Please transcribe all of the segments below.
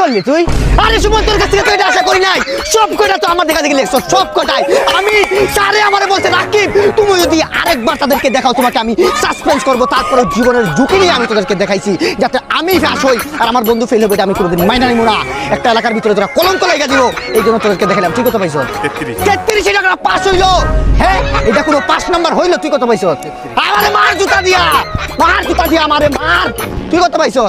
করলি তুই? আরে সুমন তোর কাছ থেকে তো এটা আশা করি নাই। সব কটা তো আমার দেখা দেখি লেখছো, সব কটাই। আমি স্যারে আমারে বলছে রাকিব তুমি যদি আরেকবার তাদেরকে দেখাও তোমাকে আমি সাসপেন্স করবো, তারপরে জীবনের ঝুঁকি নিয়ে আমি তোদেরকে দেখাইছি যাতে আমি ফ্যাস হই আর আমার বন্ধু ফেল হবে, এটা আমি কোনোদিন মাইনা নিব না। একটা এলাকার ভিতরে তোরা কলঙ্ক লাগা দিব, এই জন্য তোদেরকে দেখালাম। তুই কত পাইছো? 33 টাকা পাস হইলো। হ্যাঁ এটা কোনো 5 নাম্বার হইলো? তুই কত পাইছো? আমারে মার জুতা দিয়া, মার জুতা দিয়া আমারে মার। তুই কত পাইছো?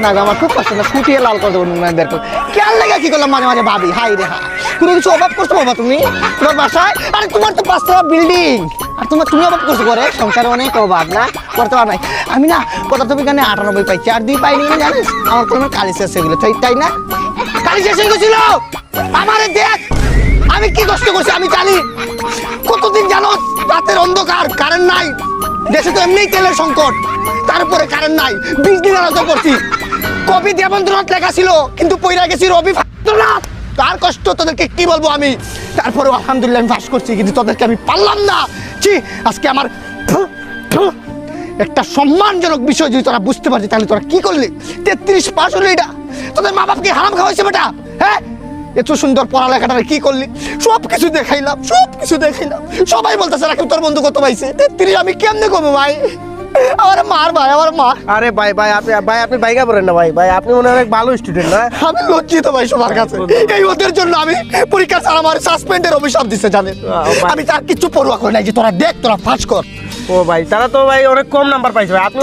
না আমার খুব কষ্ট না, ফুটিয়ে লাল করে দেবো বের করে। কেয়ার লেগে কি করলাম মাঝে মাঝে ভাবি, হাই রে হা কোনো কিছু অভাব করছো বাবা তুমি তোমার বাসায়? আরে তোমার তো 5 তলা বিল্ডিং, আর তুমি অভাব করছো করে? সংসারে অনেক অভাব না, করতে পার নাই। আমি না পদার্থবিজ্ঞানে 98 পাইছি, আর 2 পাইনি জানিস? আমার কোনো কালি শেষ হয়ে গেলো, তাই না? কালি শেষ হয়ে গেছিল। আমারে দেখ আমি কি কষ্ট করছি আমি জানি। কতদিন জানো রাতের অন্ধকার, কারেন্ট নাই, দেশে তো এমনিই তেলের সংকট, তারপরে কারেন্ট নাই, বিজলি আলাদা করছি। কবি দেবেন্দ্রনাথ লেখা ছিল কিন্তু পইরা গেছি রবীন্দ্রনাথ। তার কষ্ট তোদেরকে কি বলবো আমি। তারপরে আলহামদুলিল্লাহ আমি পাস করছি, কিন্তু তোদেরকে আমি পারলাম না। আজকে আমার একটা সম্মানজনক বিষয় যদি তোরা বুঝতে পারছিস তাহলে তোরা কি করলি? 33 পাস হলো, এটা তোদের মা বাপকে হারাম খাওয়াইছে বেটা। হ্যাঁ এত সুন্দর পড়ালেখাটা কি করলি? সব কিছু দেখাইলাম, সব কিছু দেখাইলাম। সবাই বলতেছে রাকিব তোর বন্ধু কত পাইছে? 33 আমি কেমনে করবো ভাই? আমার মার ভাই, আমার মা। আরে ভাই আপনি বাইকা পড়েন না ভাই, আপনি মনে হয় অনেক ভালো স্টুডেন্ট না? আমি লজ্জিত ভাই সবার কাছে। এই ওদের জন্য আমি পরীক্ষা ছাড়া আমার সাসপেন্ডের অভিশাপ দিচ্ছে জানেন। আমি তার কিছু পড়ুয়া করি নাই যে তোরা দেখ তোরা পাস কর। ও ভাই তারা তো ভাই অনেক কম নাম্বার পাইছে ভাই। আপনি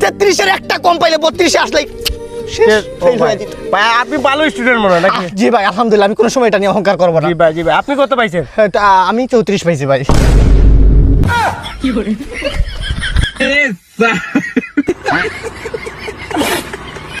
33 এর একটা কম পাইলে 32 এ আসলেই ভাই আপনি ভালো স্টুডেন্ট মনে হয় নাকি? জি ভাই আলহামদুলিল্লাহ, আমি কোনো সময় এটা নিয়ে অহংকার করবো না। জি ভাই আপনি কত পাইছেন? আমি 34 পাইছি ভাই। কি